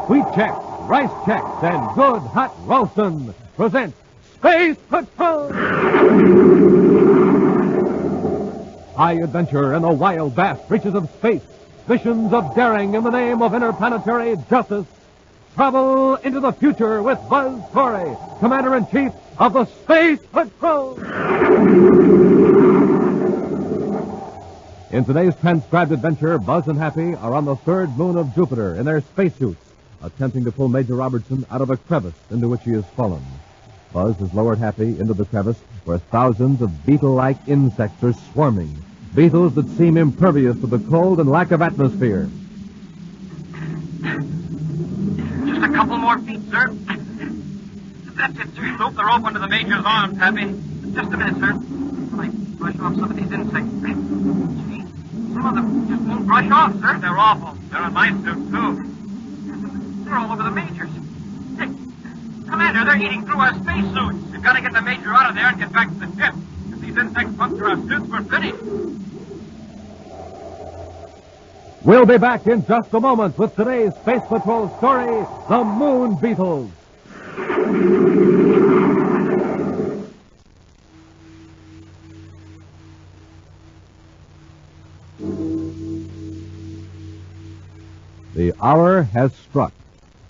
Wheat Chex, Rice Chex, and Good Hot Ralston present Space Patrol! High adventure in the wild, vast reaches of space. Missions of daring in the name of interplanetary justice. Travel into the future with Buzz Corey, Commander-in-Chief of the Space Patrol. In today's transcribed adventure, Buzz and Happy are on the third moon of Jupiter in their spacesuits, attempting to pull Major Robertson out of a crevice into which he has fallen. Buzz has lowered Happy into the crevice where thousands of beetle-like insects are swarming. Beetles that seem impervious to the cold and lack of atmosphere. Just a couple more feet, sir. That's it, sir. Loop the rope under the Major's arms, Happy. Just a minute, sir. When I brush off some of these insects. Gee, some of them just won't brush off, sir. They're awful. They're in my suit, too. They're all over the Major's. Hey, Commander, they're eating through our spacesuits. We've got to get the Major out of there and get back to the ship. If these insects puncture our suits, we're finished. We'll be back in just a moment with today's Space Patrol story, The Moon Beetles. The hour has struck.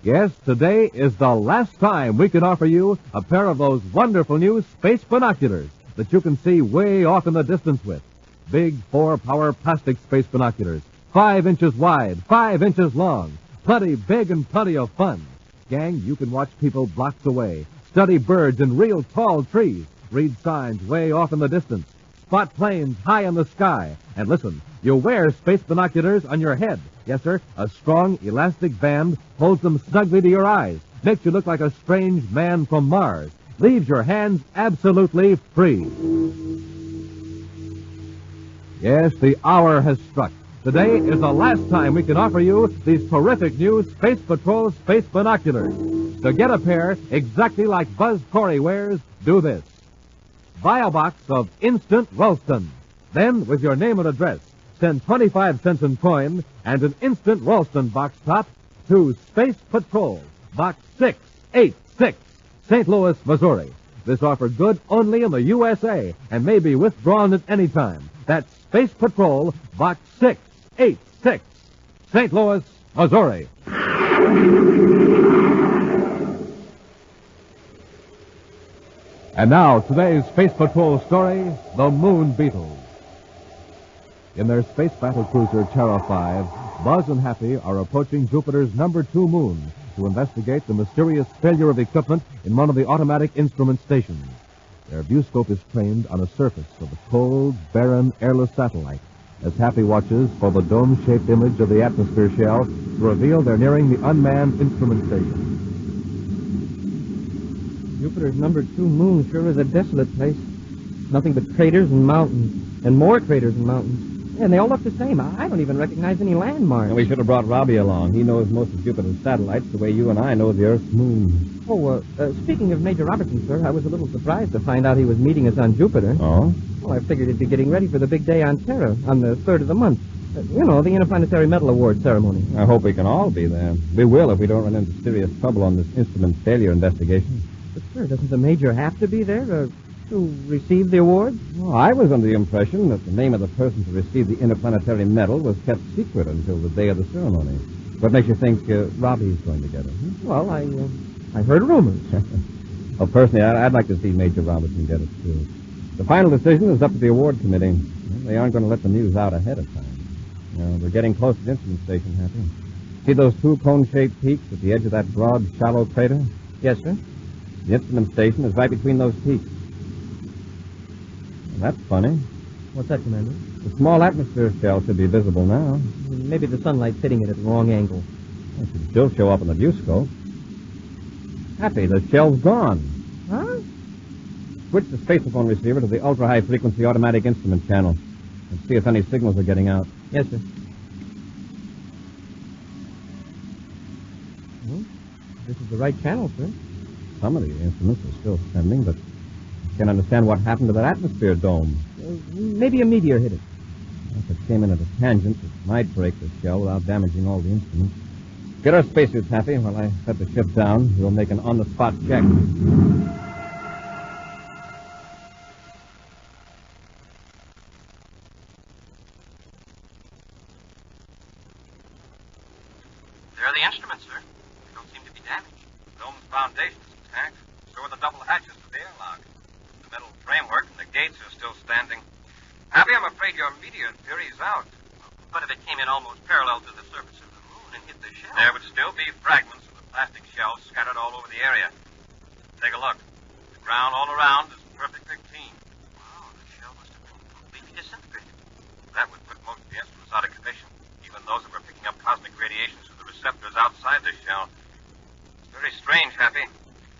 Yes, today is the last time we can offer you a pair of those wonderful new space binoculars that you can see way off in the distance with. Big 4-power plastic space binoculars. 5 inches wide, 5 inches long. Plenty big and plenty of fun. Gang, you can watch people blocks away, study birds in real tall trees, read signs way off in the distance, spot planes high in the sky, and listen, you wear space binoculars on your head. Yes, sir, a strong elastic band holds them snugly to your eyes, makes you look like a strange man from Mars, leaves your hands absolutely free. Yes, the hour has struck. Today is the last time we can offer you these terrific new Space Patrol space binoculars. To get a pair exactly like Buzz Corey wears, do this. Buy a box of Instant Ralston. Then, with your name and address, send 25 cents in coin and an Instant Ralston box top to Space Patrol, Box 686, St. Louis, Missouri. This offer good only in the USA and may be withdrawn at any time. That's Space Patrol, Box 686, St. Louis, Missouri. And now, today's Space Patrol story, The Moon Beetles. In their space battle cruiser, Terra 5, Buzz and Happy are approaching Jupiter's number 2 moon to investigate the mysterious failure of equipment in one of the automatic instrument stations. Their viewscope is trained on a surface of a cold, barren, airless satellite as Happy watches for the dome-shaped image of the atmosphere shell to reveal they're nearing the unmanned instrument station. Jupiter's number 2 moon sure is a desolate place. Nothing but craters and mountains, and more craters and mountains. And they all look the same. I don't even recognize any landmarks. And we should have brought Robbie along. He knows most of Jupiter's satellites the way you and I know the Earth's moon. Speaking of Major Robertson, sir, I was a little surprised to find out he was meeting us on Jupiter. Oh? Well, I figured he'd be getting ready for the big day on Terra, on the 3rd of the month. The Interplanetary Medal Award ceremony. I hope we can all be there. We will if we don't run into serious trouble on this instrument failure investigation. But, sir, doesn't the Major have to be there to receive the award? Well, I was under the impression that the name of the person to receive the Interplanetary Medal was kept secret until the day of the ceremony. What makes you think Robbie's going to get it? Well, I heard rumors. Well, personally, I'd like to see Major Robertson get it, too. The final decision is up to the award committee. They aren't going to let the news out ahead of time. We're getting close to the instrument station, Happy. See those 2 cone-shaped peaks at the edge of that broad, shallow crater? Yes, sir. The instrument station is right between those peaks. Well, that's funny. What's that, Commander? The small atmosphere shell should be visible now. Maybe the sunlight's hitting it at the wrong angle. It should still show up on the viewscope. Happy, the shell's gone. Huh? Switch the spacephone receiver to the ultra-high frequency automatic instrument channel and see if any signals are getting out. Yes, sir. Well, this is the right channel, sir. Some of the instruments are still sending, but I can't understand what happened to that atmosphere dome. Maybe a meteor hit it. If it came in at a tangent, it might break the shell without damaging all the instruments. Get our spacesuits, Happy. While I set the ship down, we'll make an on-the-spot check. There are the instruments, sir. They don't seem to be damaged. The dome's foundation's intact. So are the double hatches to the airlock. The metal framework and the gates are still standing. Happy, I'm afraid your meteor theory's out. But if it came in almost parallel to the surface of the moon and hit the shell... There would still be fragments of the plastic shells scattered all over the area. Take a look. The ground all around is perfectly clean. Wow, the shell must have been completely disintegrated. That would put most of the instruments out of commission, even those that were picking up cosmic radiations through the receptors outside the shell. It's very strange, Happy.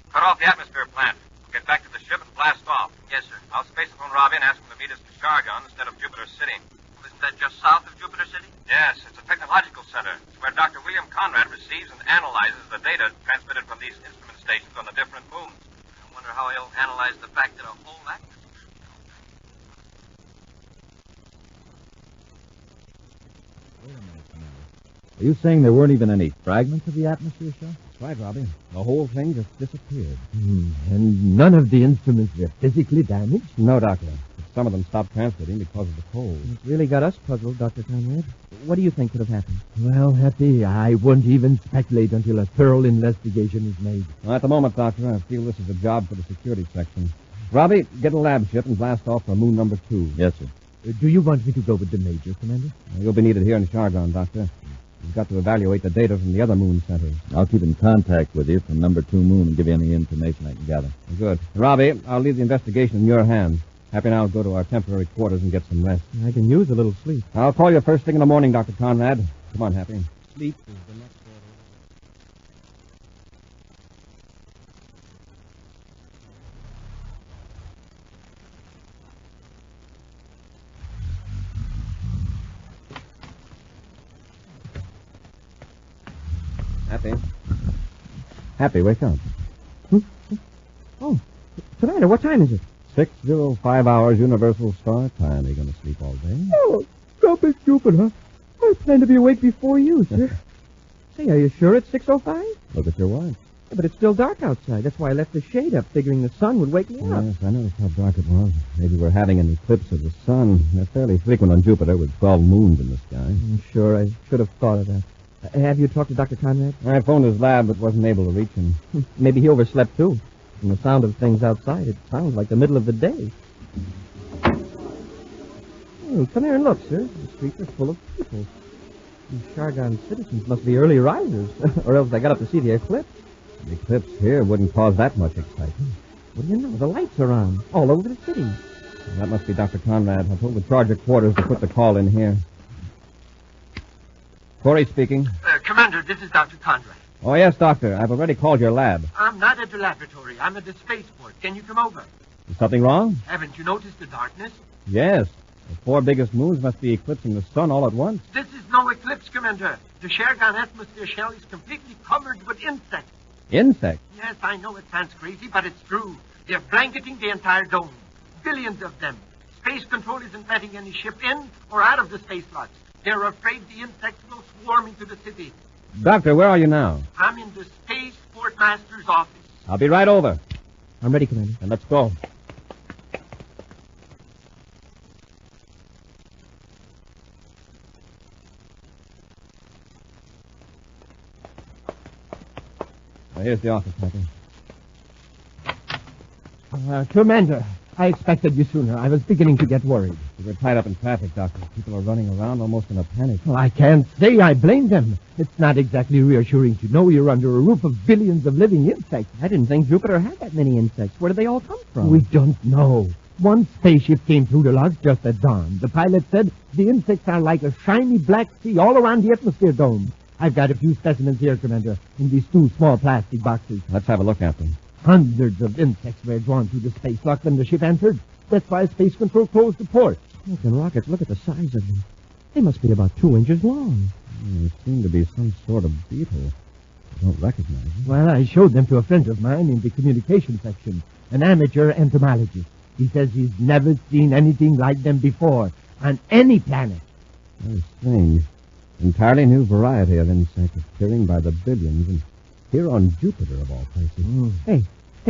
Cut off the atmosphere plant. We'll get back to the ship and blast off. Yes, sir. I'll spacephone Robbie and ask him to meet us to Chargon instead of Jupiter City. Well, isn't that just south of Jupiter City? Yes, it's a technological center. It's where Dr. William Conrad receives and analyzes the data transmitted from these instrument stations on the different moons. I wonder how he'll analyze the fact that a whole atmosphere... Wait a minute, Commander. Are you saying there weren't even any fragments of the atmosphere shell? That's right, Robbie. The whole thing just disappeared. And none of the instruments were physically damaged? No, Doctor. Some of them stopped transmitting because of the cold. It's really got us puzzled, Dr. Conrad. What do you think could have happened? Well, Happy, I won't even speculate until a thorough investigation is made. Well, at the moment, Doctor, I feel this is a job for the security section. Robbie, get a lab ship and blast off for moon number 2. Yes, sir. Do you want me to go with the Major, Commander? You'll be needed here in Chargon, Doctor. You've got to evaluate the data from the other moon centers. I'll keep in contact with you from number 2 moon and give you any information I can gather. Good. Robbie, I'll leave the investigation in your hands. Happy and I'll go to our temporary quarters and get some rest. I can use a little sleep. I'll call you first thing in the morning, Dr. Conrad. Come on, Happy. Sleep is the next order. Happy. Happy, wake up. Oh, Commander, what time is it? 6:05 hours Universal Star Time. Are you going to sleep all day? Oh, don't be stupid, huh? I plan to be awake before you, sir. Say, are you sure it's 6:05? Look at your watch. Yeah, but it's still dark outside. That's why I left the shade up, figuring the sun would wake me up. Yes, I noticed how dark it was. Maybe we're having an eclipse of the sun. They're fairly frequent on Jupiter with 12 moons in the sky. I'm sure I should have thought of that. Have you talked to Dr. Conrad? I phoned his lab, but wasn't able to reach him. Maybe he overslept, too. From the sound of things outside, it sounds like the middle of the day. Come here and look, sir. The streets are full of people. These Chargon citizens must be early risers, or else they got up to see the eclipse. The eclipse here wouldn't cause that much excitement. What do you know? The lights are on, all over the city. Well, that must be Dr. Conrad. I told the charge of quarters to put the call in here. Corey speaking. Commander, this is Dr. Conrad. Oh, yes, Doctor. I've already called your lab. I'm not at the laboratory. I'm at the spaceport. Can you come over? Is something wrong? Haven't you noticed the darkness? Yes. The 4 biggest moons must be eclipsing the sun all at once. This is no eclipse, Commander. The Chargon atmosphere shell is completely covered with insects. Insects? Yes, I know it sounds crazy, but it's true. They're blanketing the entire dome. Billions of them. Space Control isn't letting any ship in or out of the space lots. They're afraid the insects will swarm into the city. Doctor, where are you now? I'm in the Spaceport Master's office. I'll be right over. I'm ready, Commander. And let's go. Well, here's the office, Captain. Commander, I expected you sooner. I was beginning to get worried. We were tied up in traffic, Doctor. People are running around almost in a panic. Well, I can't say I blame them. It's not exactly reassuring to know you're under a roof of billions of living insects. I didn't think Jupiter had that many insects. Where do they all come from? We don't know. One spaceship came through the logs just at dawn. The pilot said the insects are like a shiny black sea all around the atmosphere dome. I've got a few specimens here, Commander, in these 2 small plastic boxes. Let's have a look at them. Hundreds of insects were drawn through the space lock when the ship entered. That's why Space Control closed the port. Smoke and rockets, look at the size of them. They must be about 2 inches long. They seem to be some sort of beetle. I don't recognize them. Well, I showed them to a friend of mine in the communication section, an amateur entomologist. He says he's never seen anything like them before on any planet. Very strange. Entirely new variety of insects appearing by the billions, and here on Jupiter, of all places. Hey,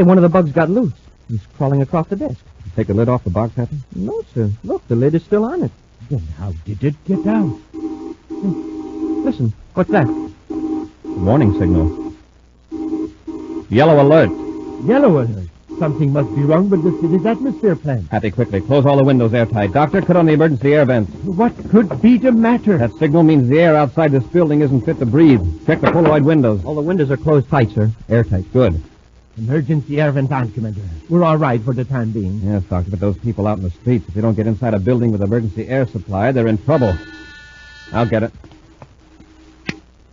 one of the bugs got loose. He's crawling across the desk. Take the lid off the box, Happy? No, sir. Look, the lid is still on it. Then how did it get out? Listen, what's that? Warning signal. Yellow alert. Yellow alert. Something must be wrong with the city's atmosphere plant. Happy, quickly. Close all the windows airtight. Doctor, cut on the emergency air vents. What could be the matter? That signal means the air outside this building isn't fit to breathe. Check the Polaroid windows. All the windows are closed tight, sir. Airtight. Good. Emergency air vent on, Commander. We're all right for the time being. Yes, Doctor, but those people out in the streets, if they don't get inside a building with emergency air supply, they're in trouble. I'll get it.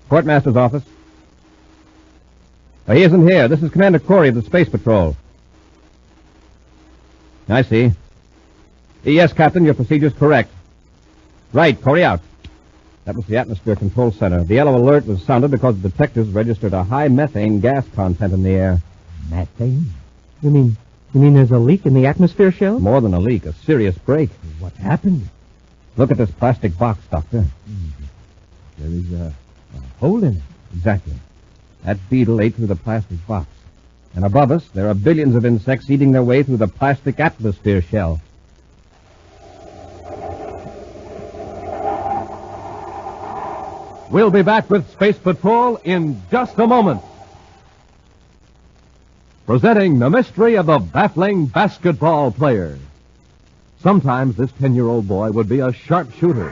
Quartermaster's office. He isn't here. This is Commander Corey of the Space Patrol. I see. Yes, Captain, your procedure's correct. Right, Corey out. That was the Atmosphere Control Center. The yellow alert was sounded because the detectors registered a high methane gas content in the air. Methane? You mean there's a leak in the atmosphere shell? More than a leak, a serious break. What happened? Look at this plastic box, Doctor. There is a hole in it. Exactly. That beetle ate through the plastic box. And above us, there are billions of insects eating their way through the plastic atmosphere shell. We'll be back with Space Patrol in just a moment. Presenting the mystery of the baffling basketball player. Sometimes this 10-year-old boy would be a sharpshooter.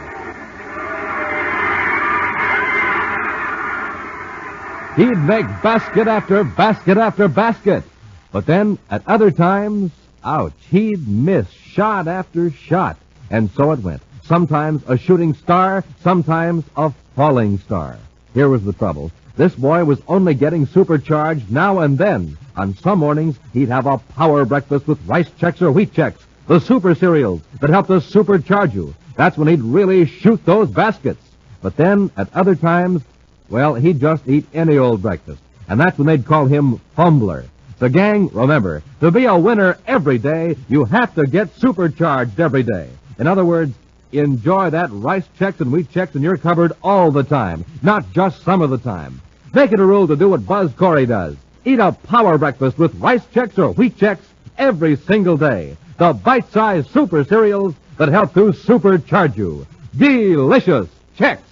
He'd make basket after basket after basket. But then, at other times, ouch, he'd miss shot after shot. And so it went. Sometimes a shooting star, sometimes a falling star. Here was the trouble. This boy was only getting supercharged now and then. On some mornings, he'd have a power breakfast with rice checks or wheat checks, the super cereals that help to supercharge you. That's when he'd really shoot those baskets. But then, at other times, well, he'd just eat any old breakfast. And that's when they'd call him Fumbler. So, gang, remember, to be a winner every day, you have to get supercharged every day. In other words, enjoy that rice checks and wheat checks in your cupboard all the time, not just some of the time. Make it a rule to do what Buzz Corey does. Eat a power breakfast with rice checks or wheat checks every single day. The bite-sized super cereals that help to supercharge you. Delicious checks.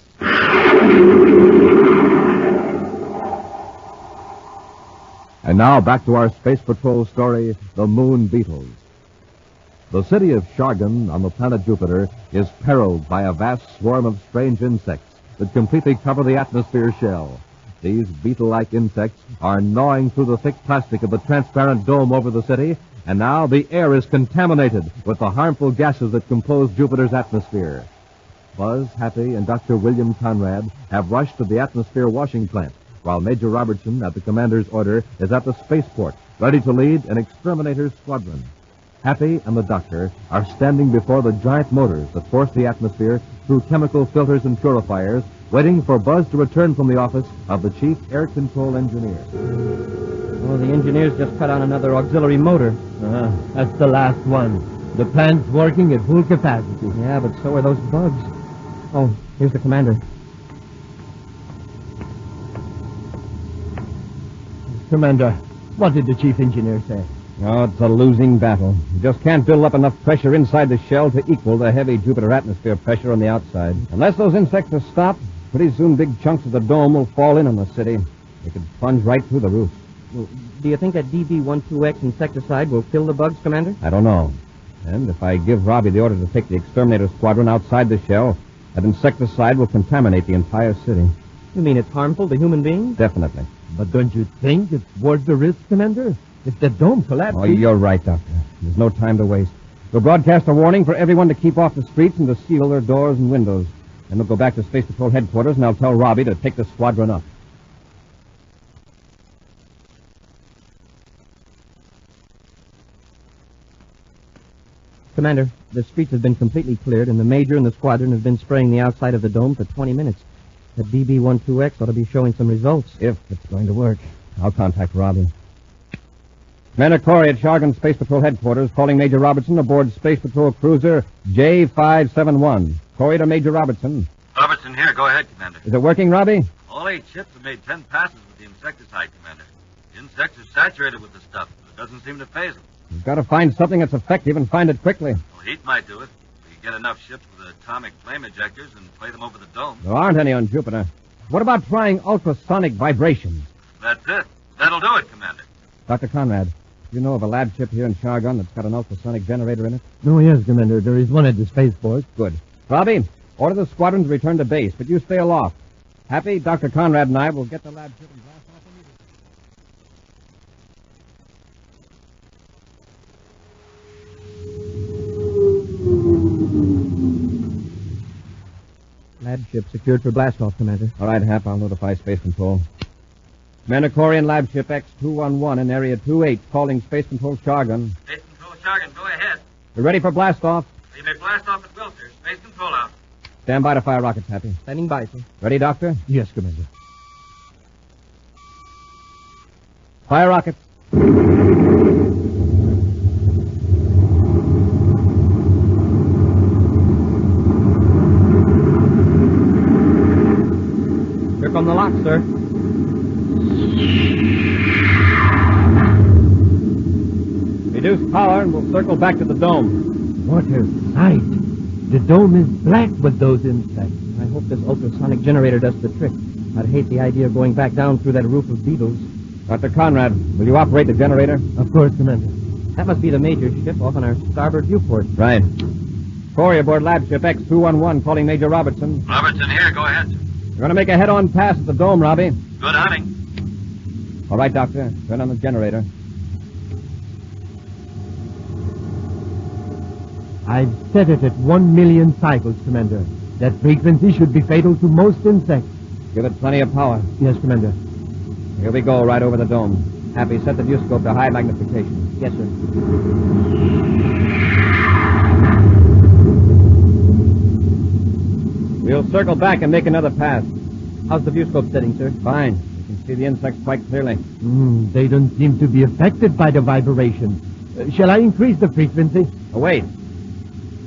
And now back to our Space Patrol story, The Moon Beetles. The city of Shargan on the planet Jupiter is perilled by a vast swarm of strange insects that completely cover the atmosphere shell. These beetle-like insects are gnawing through the thick plastic of the transparent dome over the city, and now the air is contaminated with the harmful gases that compose Jupiter's atmosphere. Buzz, Happy, and Dr. William Conrad have rushed to the atmosphere washing plant, while Major Robertson, at the commander's order, is at the spaceport, ready to lead an exterminator's squadron. Happy and the doctor are standing before the giant motors that force the atmosphere through chemical filters and purifiers, waiting for Buzz to return from the office of the chief air control engineer. Oh, the engineers just cut on another auxiliary motor. That's the last one. The plant's working at full capacity. Yeah, but so are those bugs. Oh, here's the commander. Commander, what did the chief engineer say? Oh, it's a losing battle. You just can't build up enough pressure inside the shell to equal the heavy Jupiter atmosphere pressure on the outside. Unless those insects are stopped, pretty soon big chunks of the dome will fall in on the city. They could plunge right through the roof. Well, do you think that DB12X insecticide will kill the bugs, Commander? I don't know. And if I give Robbie the order to take the exterminator squadron outside the shell, that insecticide will contaminate the entire city. You mean it's harmful to human beings? Definitely. But don't you think it's worth the risk, Commander? If the dome collapses... Oh, you're right, Doctor. There's no time to waste. We'll broadcast a warning for everyone to keep off the streets and to seal their doors and windows. Then we'll go back to Space Patrol headquarters, and I'll tell Robbie to take the squadron up. Commander, the streets have been completely cleared, and the Major and the squadron have been spraying the outside of the dome for 20 minutes. The DB12X ought to be showing some results. If it's going to work. I'll contact Robbie. Commander Corey at Shargan Space Patrol headquarters, calling Major Robertson aboard Space Patrol cruiser J571. Corey to Major Robertson. Robertson here. Go ahead, Commander. Is it working, Robbie? All 8 ships have made 10 passes with the insecticide, Commander. The insects are saturated with the stuff. It doesn't seem to phase them. We've got to find something that's effective and find it quickly. Well, heat might do it. We can get enough ships with atomic flame ejectors and play them over the dome. There aren't any on Jupiter. What about trying ultrasonic vibrations? That's it. That'll do it, Commander. Dr. Conrad, do you know of a lab ship here in Chargon that's got an ultrasonic generator in it? Oh, yes, Commander. There is one at the spaceport. Good. Robbie, order the squadron to return to base, but you stay aloft. Happy, Dr. Conrad and I will get the lab ship and blast off immediately. Lab ship secured for blastoff, Commander. All right, Hap, I'll notify Space Control. Commander Corey and lab ship X-211 in Area 28, calling Space Control Chargon. Space Control Jargon, go ahead. We're ready for blastoff. You may blast off at will, sir. Space Control out. Stand by to fire rockets, Happy. Standing by, sir. Ready, Doctor? Yes, Commander. Fire rockets. Here come the locks, sir. Reduce power and we'll circle back to the dome. What a sight. The dome is black with those insects. I hope this ultrasonic generator does the trick. I'd hate the idea of going back down through that roof of beetles. Dr. Conrad, will you operate the generator? Of course, Commander. That must be the major ship off on our starboard viewport. Right. Corey aboard lab ship X-211, calling Major Robertson. Robertson here. Go ahead, sir. We're going to make a head-on pass at the dome, Robbie. Good hunting. All right, Doctor. Turn on the generator. I've set it at 1 million cycles, Commander. That frequency should be fatal to most insects. Give it plenty of power. Yes, Commander. Here we go, right over the dome. Happy, set the viewscope to high magnification. Yes, sir. We'll circle back and make another pass. How's the viewscope setting, sir? Fine. You can see the insects quite clearly. They don't seem to be affected by the vibration. Shall I increase the frequency? Oh, wait.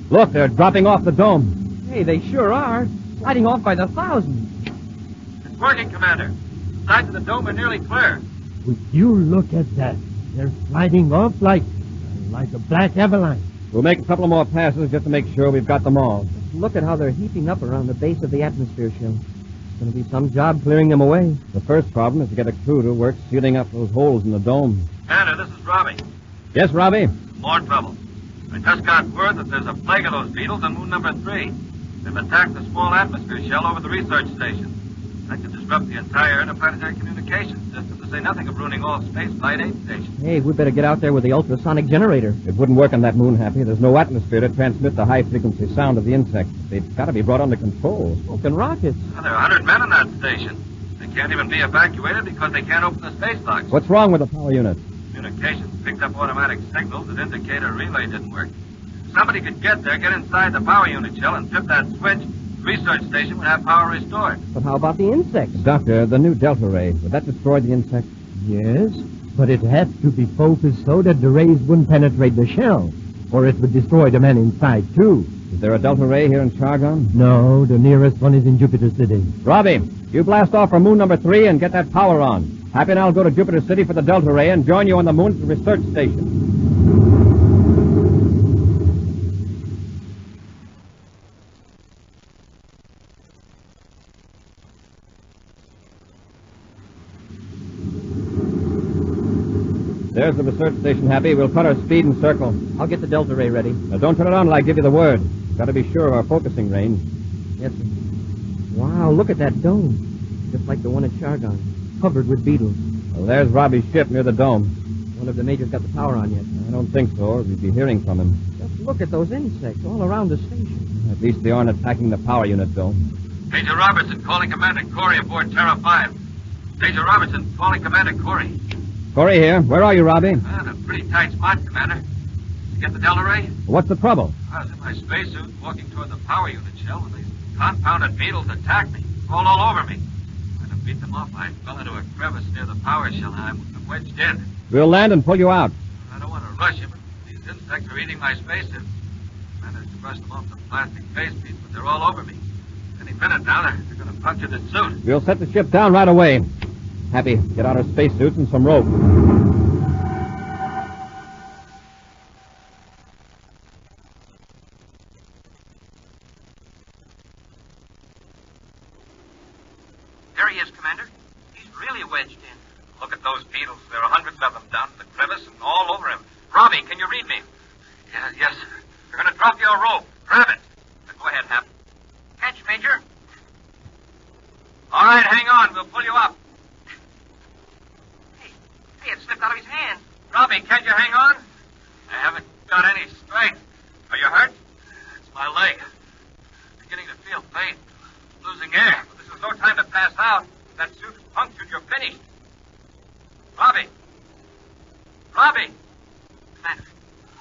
Look, they're dropping off the dome. Hey, they sure are. Sliding off by the thousands. It's working, Commander. Sides of the dome are nearly clear. Would you look at that? They're sliding off like a black avalanche. We'll make a couple more passes just to make sure we've got them all. Look at how they're heaping up around the base of the atmosphere shell. It's going to be some job clearing them away. The first problem is to get a crew to work sealing up those holes in the dome. Commander, this is Robbie. Yes, Robbie? More trouble. I just got word that there's a plague of those beetles on moon number 3. They've attacked the small atmosphere shell over the research station. That could disrupt the entire interplanetary communications system, to say nothing of ruining all spaceflight aid stations. Hey, we better get out there with the ultrasonic generator. It wouldn't work on that moon, Happy. There's no atmosphere to transmit the high-frequency sound of the insects. They've got to be brought under control. Smoking rockets. Well, there are 100 men in that station. They can't even be evacuated because they can't open the space locks. What's wrong with the power unit? Communications picked up automatic signals that indicate a relay didn't work. If somebody could get there, get inside the power unit shell, and flip that switch, the research station would have power restored. But how about the insects? Doctor, the new delta ray, would that destroy the insects? Yes, but it has to be focused so that the rays wouldn't penetrate the shell, or it would destroy the men inside, too. Is there a delta ray here in Chargon? No, the nearest one is in Jupiter City. Robbie, you blast off for moon number 3 and get that power on. Happy and I'll go to Jupiter City for the delta ray and join you on the moon's research station. There's the research station, Happy. We'll cut our speed and circle. I'll get the delta ray ready. Now, don't turn it on till I give you the word. Got to be sure of our focusing range. Yes, sir. Wow, look at that dome. Just like the one at Chargon. Covered with beetles. Well, there's Robbie's ship near the dome. One of the majors got the power on yet. I don't think so, or we'd be hearing from him. Just look at those insects all around the station. At least they aren't attacking the power unit dome. Major Robertson calling Commander Corey aboard Terra 5. Major Robertson calling Commander Corey. Corey here. Where are you, Robbie? In a pretty tight spot, Commander. Did you get the delta ray? What's the trouble? I was in my spacesuit walking toward the power unit shell when these confounded beetles attacked me. Rolled all over me. When I beat them off, I fell into a crevice near the power shell and I'm wedged in. We'll land and pull you out. I don't want to rush you, but these insects are eating my spacesuit. I managed to brush them off the plastic face piece, but they're all over me. Any minute now. They're going to puncture the suit. We'll set the ship down right away. Happy, get out our spacesuits and some rope. There he is, Commander. He's really wedged in. Look at those beetles. There are hundreds of them down in the crevice and all over him. Robbie, can you read me? Yes. They're going to drop you a rope. Grab it. Go ahead, Hap. Catch, Major. All right, hang on. We'll pull you up. Hey, it slipped out of his hand. Robbie, can't you hang on? I haven't got any strength. Are you hurt? It's my leg. I'm beginning to feel pain. Losing air. But this is no time to pass out. That suit's punctured. You're finished. Robbie. Commander,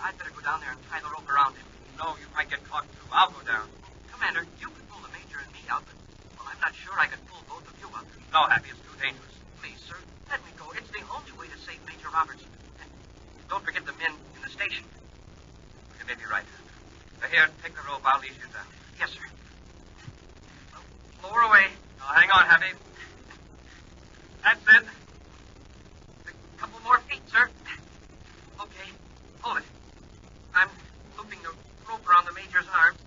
I'd better go down there and tie the rope around him. No, you might get caught, too. I'll go down. Commander, you could pull the Major and me out, but, well, I'm not sure I could pull both of you out. No, Happy, it's too dangerous. Please, sir, let me go. It's the only way to save Major Robertson. And don't forget the men in the station. You may be right. Here, take the rope. I'll lead you down. Yes, sir. Well, lower away. Now, hang on, Happy. That's it. A couple more feet, sir. Okay, hold it. I'm looping the rope around the Major's arms.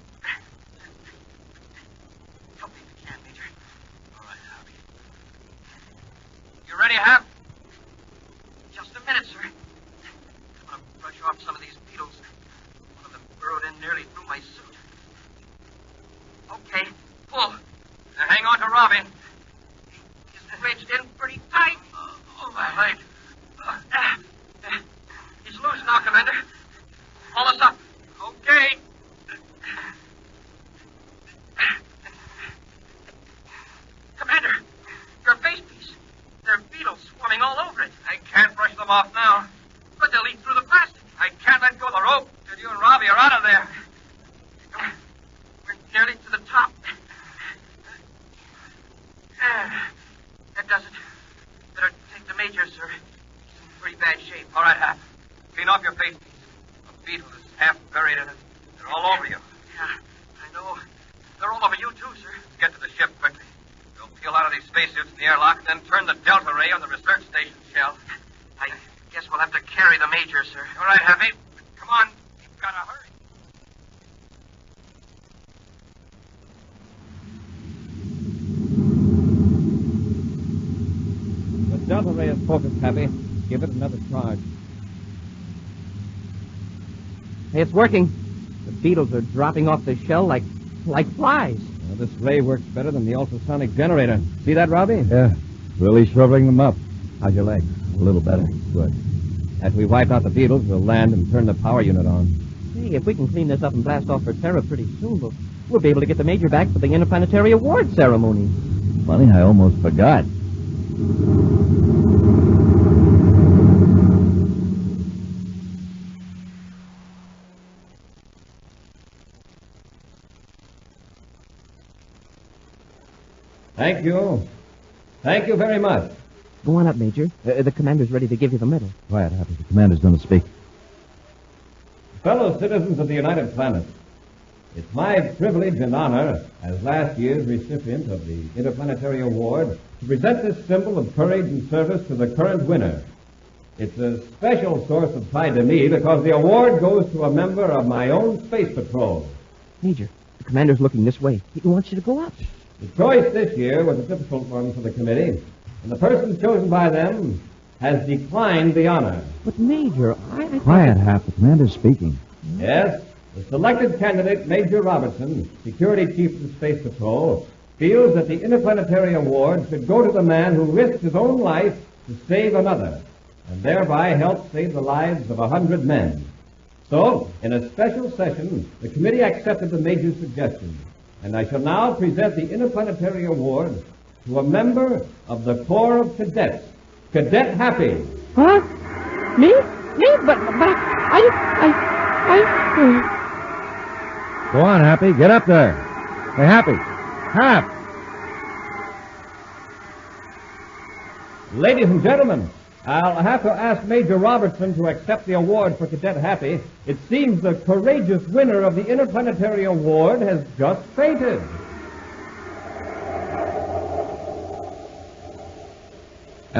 Help me if you can, Major. All right, Happy. You ready, Hap? Just a minute, sir. I'm going to brush off some of these beetles. One of them burrowed in nearly through my suit. Okay, pull. Now, hang on to Robbie. He's wedged in pretty tight. Oh, my leg. He's loose now, Commander. Haul us up. Okay. Commander, your face piece. There are beetles swarming all over it. I can't brush them off now. But they'll eat through the plastic. I can't let go of the rope till you and Robbie are out of there. We're nearly to the top. That does it. Better take the Major, sir. He's in pretty bad shape. All right, Hap. Clean off your face piece. A beetle is half buried in it. They're all over you. Yeah, I know. They're all over you, too, sir. Get to the ship quickly. We'll peel out of these spacesuits in the airlock and then turn the delta ray on the research station shell. I guess we'll have to carry the Major, sir. All right, Happy. Come on. You've got to hurry. The delta ray is focused, Happy. Give it another charge. Hey, it's working. The beetles are dropping off the shell like flies. Well, this ray works better than the ultrasonic generator. See that, Robbie? Yeah, really shriveling them up. How's your leg? A little better. Good. After we wipe out the beetles, we'll land and turn the power unit on. Hey, if we can clean this up and blast off for Terra pretty soon, we'll be able to get the Major back for the Interplanetary Award ceremony. Funny, I almost forgot. Thank you. Thank you very much. Go on up, Major. The commander's ready to give you the medal. Quiet, Happy. The commander's going to speak. Fellow citizens of the United Planets, it's my privilege and honor as last year's recipient of the Interplanetary Award to present this symbol of courage and service to the current winner. It's a special source of pride to me because the award goes to a member of my own space patrol. Major, the commander's looking this way. He wants you to go up. The choice this year was a difficult one for the committee, and the person chosen by them has declined the honor. But, Major, I Quiet, Hap. The commander's speaking. Yes, the selected candidate, Major Robertson, Security Chief of the Space Patrol, feels that the Interplanetary Award should go to the man who risked his own life to save another, and thereby help save the lives of 100 men. So, in a special session, the committee accepted the Major's suggestion, and I shall now present the Interplanetary Award to a member of the Corps of Cadets, Cadet Happy. Huh? Me? But Go on, Happy. Get up there. Hey, Happy. Hap. Ladies and gentlemen, I'll have to ask Major Robertson to accept the award for Cadet Happy. It seems the courageous winner of the Interplanetary Award has just fainted.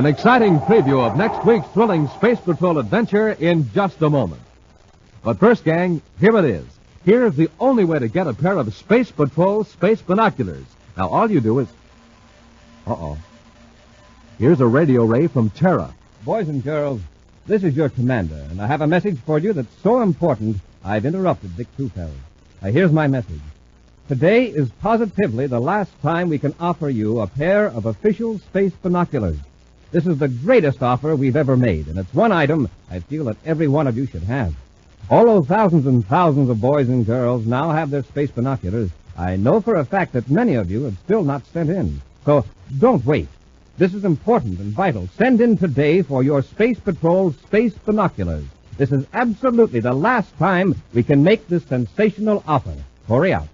An exciting preview of next week's thrilling Space Patrol adventure in just a moment. But first, gang, here it is. Here's the only way to get a pair of Space Patrol space binoculars. Now, all you do is... Uh-oh. Here's a radio ray from Terra. Boys and girls, this is your commander, and I have a message for you that's so important, I've interrupted Dick Tufeld. Here's my message. Today is positively the last time we can offer you a pair of official space binoculars. This is the greatest offer we've ever made, and it's one item I feel that every one of you should have. Although thousands and thousands of boys and girls now have their space binoculars, I know for a fact that many of you have still not sent in. So don't wait. This is important and vital. Send in today for your Space Patrol space binoculars. This is absolutely the last time we can make this sensational offer. Hurry out.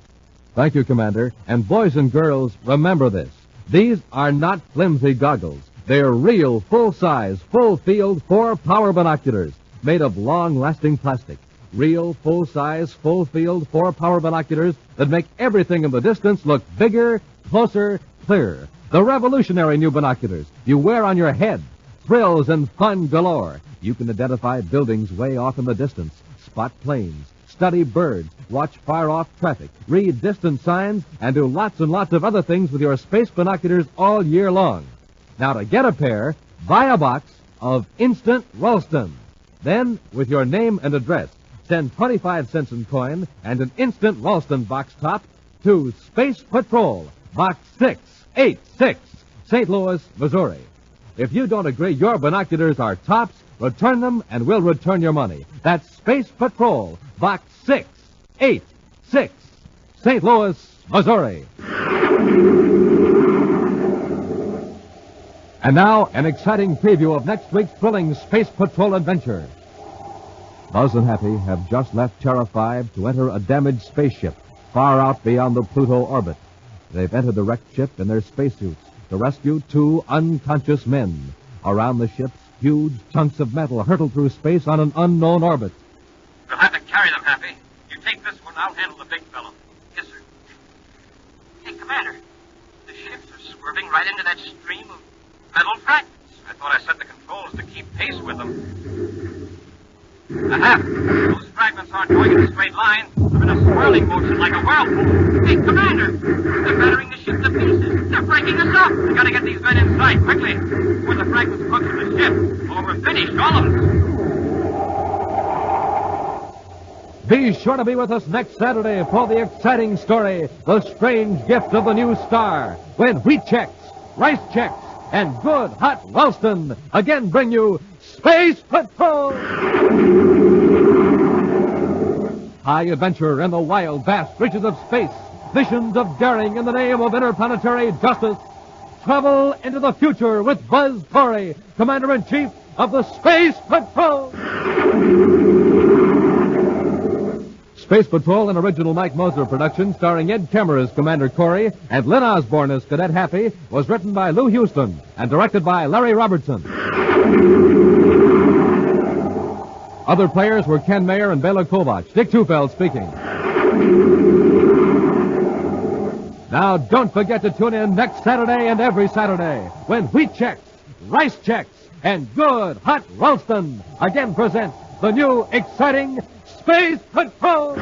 Thank you, Commander. And boys and girls, remember this. These are not flimsy goggles. They're real, full-size, full-field, 4-power binoculars made of long-lasting plastic. Real, full-size, full-field, 4-power binoculars that make everything in the distance look bigger, closer, clearer. The revolutionary new binoculars you wear on your head. Thrills and fun galore. You can identify buildings way off in the distance, spot planes, study birds, watch far-off traffic, read distant signs, and do lots and lots of other things with your space binoculars all year long. Now, to get a pair, buy a box of Instant Ralston. Then, with your name and address, send 25 cents in coin and an Instant Ralston box top to Space Patrol, Box 686, St. Louis, Missouri. If you don't agree your binoculars are tops, return them and we'll return your money. That's Space Patrol, Box 686, St. Louis, Missouri. And now, an exciting preview of next week's thrilling Space Patrol adventure. Buzz and Happy have just left Terra 5 to enter a damaged spaceship far out beyond the Pluto orbit. They've entered the wrecked ship in their spacesuits to rescue 2 unconscious men. Around the ship, huge chunks of metal hurtle through space on an unknown orbit. We'll have to carry them, Happy. You take this one, I'll handle the big fellow. Yes, sir. Hey, Commander, the ships are swerving right into that stream of metal fragments. I thought I set the controls to keep pace with them. Aha! Those fragments aren't going in a straight line. They're in a swirling motion like a whirlpool. Hey, Commander! They're battering the ship to pieces. They're breaking us up. We gotta get these men inside, quickly. Before the fragments hook to the ship. Or we're finished, all of us. Be sure to be with us next Saturday for the exciting story, The Strange Gift of the New Star, when wheat checks, rice checks, and good hot Ralston again bring you Space Patrol! High adventure in the wild, vast reaches of space. Visions of daring in the name of interplanetary justice. Travel into the future with Buzz Corey, Commander-in-Chief of the Space Patrol! Space Patrol, an original Mike Moser production starring Ed Kemmer as Commander Corey and Lynn Osborne as Cadet Happy, was written by Lou Houston and directed by Larry Robertson. Other players were Ken Mayer and Bela Kovach. Dick Tufeld speaking. Now, don't forget to tune in next Saturday and every Saturday when wheat checks, rice checks, and good hot Ralston again present the new exciting Space Patrol!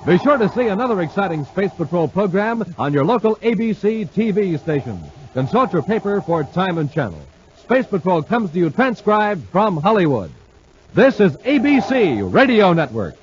Be sure to see another exciting Space Patrol program on your local ABC TV station. Consult your paper for time and channel. Space Patrol comes to you transcribed from Hollywood. This is ABC Radio Network.